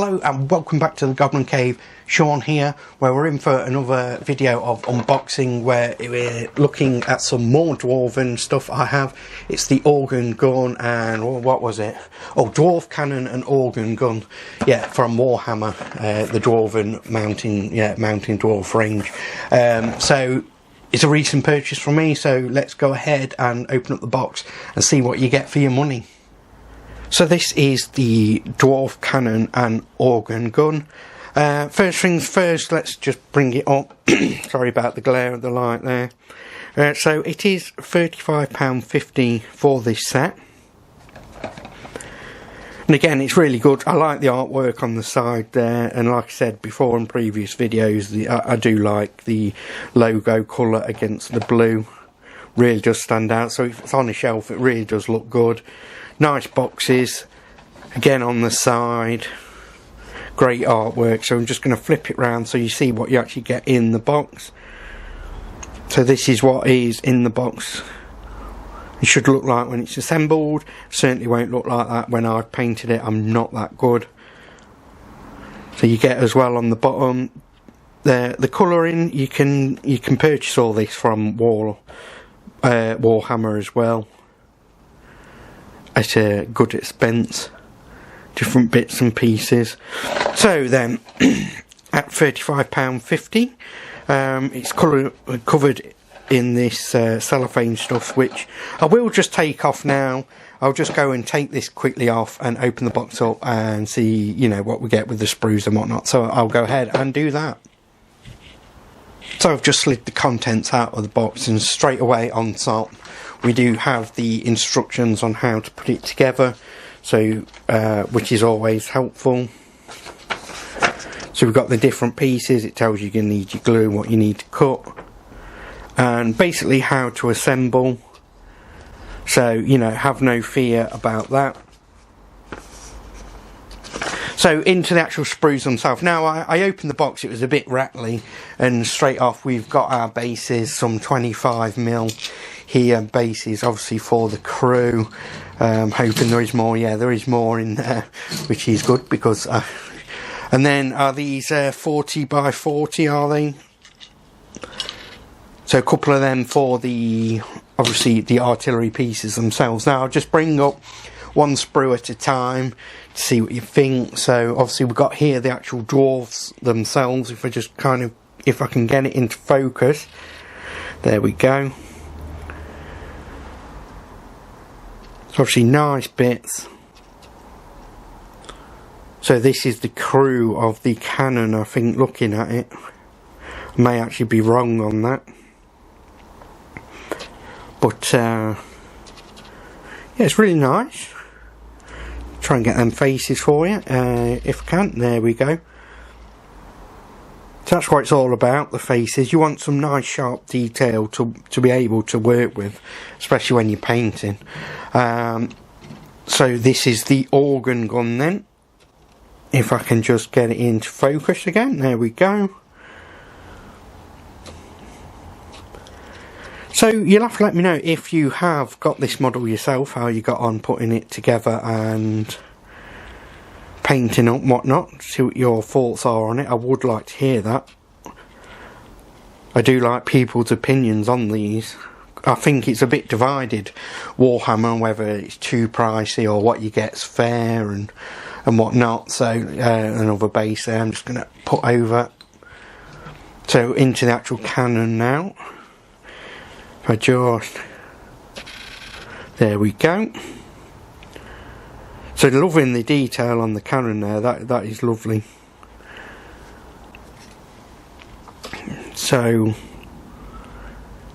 Hello and welcome back to the Goblin Cave. Sean here, where we're in for another video of unboxing where we're looking at some more Dwarven stuff I have. It's the organ gun and what was it? Oh, Dwarf cannon and organ gun. Yeah, from Warhammer, the Dwarven mountain dwarf range. So it's a recent purchase from me, so let's go ahead and open up the box and see what you get for your money. So this is the Dwarf cannon and organ gun. First things first, let's just bring it up. Sorry about the glare of the light there. So it is £35.50 for this set. And again, it's really good. I like the artwork on the side there, and like I said before in previous videos, I do like the logo colour against the blue. Really does stand out. So if it's on a shelf, it really does look good. Nice boxes, again on the side, great artwork. So I'm just going to flip it round so you see what you actually get in the box. So this is what is in the box. It should look like when it's assembled. Certainly won't look like that when I've painted it. I'm not that good. So you get as well on the bottom the colouring. You can purchase all this from Warhammer as well, at a good expense, different bits and pieces. So then at £35.50, it's covered in this cellophane stuff, which I will just take off now. I'll just go and take this quickly off and open the box up and see, you know, what we get with the sprues and whatnot. So I'll go ahead and do that. So I've just slid the contents out of the box, and straight away on top we do have the instructions on how to put it together, so which is always helpful. So we've got the different pieces. It tells you you're going to need your glue, what you need to cut, and basically how to assemble. So, you know, have no fear about that. So into the actual sprues themselves. Now I opened the box, it was a bit rattly, and straight off we've got our bases, some 25mm here, bases obviously for the crew. Hoping there is more. Yeah, there is more in there, which is good, because and then are these 40 by 40, are they? So a couple of them for the, obviously, the artillery pieces themselves. Now I'll just bring up one sprue at a time to see what you think. So obviously we've got here the actual dwarfs themselves. If I just if I can get it into focus, there we go. So obviously nice bits. So this is the crew of the cannon, I think, looking at it. I may actually be wrong on that, but yeah, it's really nice. Try and get them faces for you if I can. There we go. So that's what it's all about, the faces. You want some nice sharp detail to be able to work with, especially when you're painting. So this is the organ gun then. If I can just get it into focus again. There we go. So you'll have to let me know if you have got this model yourself, how you got on putting it together and painting up, whatnot. See what your thoughts are on it. I would like to hear that. I do like people's opinions on these. I think it's a bit divided, Warhammer, whether it's too pricey or what you get's fair and whatnot. So another base there I'm just going to put over. So into the actual cannon now. If I just, there we go. So loving the detail on the cannon there, that is lovely. So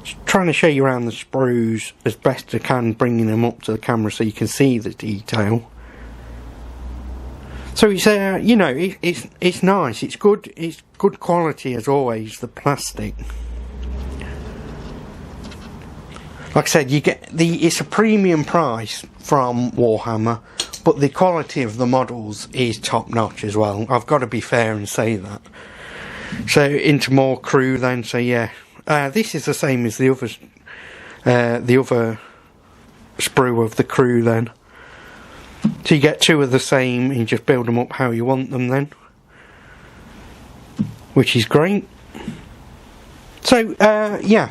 just trying to show you around the sprues as best I can, bringing them up to the camera so you can see the detail. So it's you know, it's nice, it's good quality as always, the plastic. Like I said, you get it's a premium price from Warhammer, but the quality of the models is top notch as well. I've got to be fair and say that. So into more crew then. So yeah, this is the same as the other sprue of the crew then. So you get two of the same, and you just build them up how you want them then, which is great. So yeah,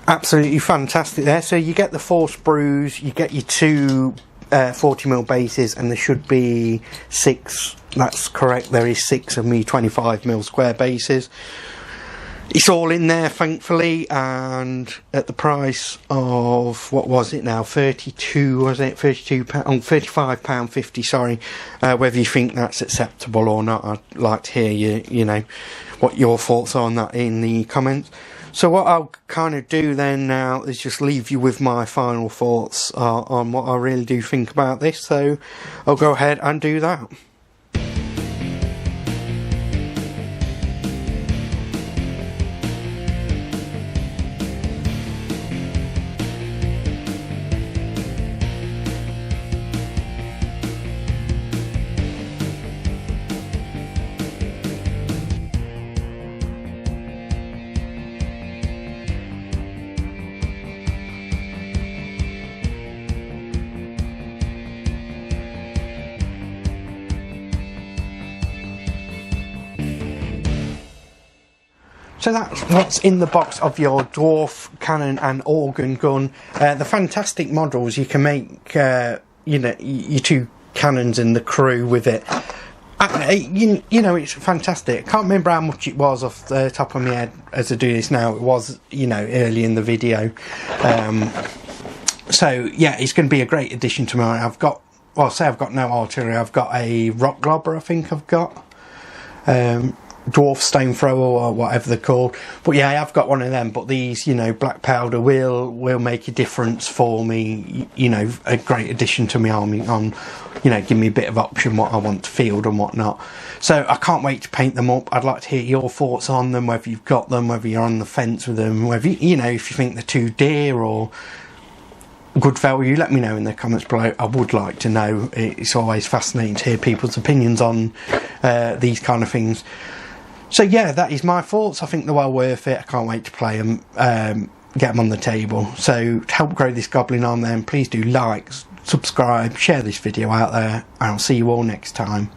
absolutely fantastic there. So you get the 4 sprues, you get your 2 40mm bases, and there should be 6, that's correct, there is 6 of me 25mm square bases. It's all in there, thankfully, and at the price of, what was it now, 32, was it, £32, £35.50, sorry. Whether you think that's acceptable or not, I'd like to hear you know, what your thoughts are on that in the comments. So what I'll kind of do then now is just leave you with my final thoughts on what I really do think about this, so I'll go ahead and do that. So that's what's in the box of your Dwarf cannon and organ gun. The fantastic models, you can make, you know, your 2 cannons and the crew with it. You know, it's fantastic. I can't remember how much it was off the top of my head as I do this now. It was, you know, early in the video. So yeah, it's going to be a great addition to mine. I've got, well, say I've got no artillery. I've got a rock globber, I think I've got. Dwarf stone thrower or whatever they're called, but yeah, I have got one of them. But these, you know, black powder will make a difference for me, you know, a great addition to my army on, you know, give me a bit of option what I want to field and whatnot. So I can't wait to paint them up. I'd like to hear your thoughts on them, whether you've got them, whether you're on the fence with them, whether you know, if you think they're too dear or good value. Let me know in the comments below. I would like to know. It's always fascinating to hear people's opinions on these kind of things. So yeah, that is my thoughts. I think they're well worth it. I can't wait to play them, get them on the table. So to help grow this Goblin arm then, please do like, subscribe, share this video out there, and I'll see you all next time.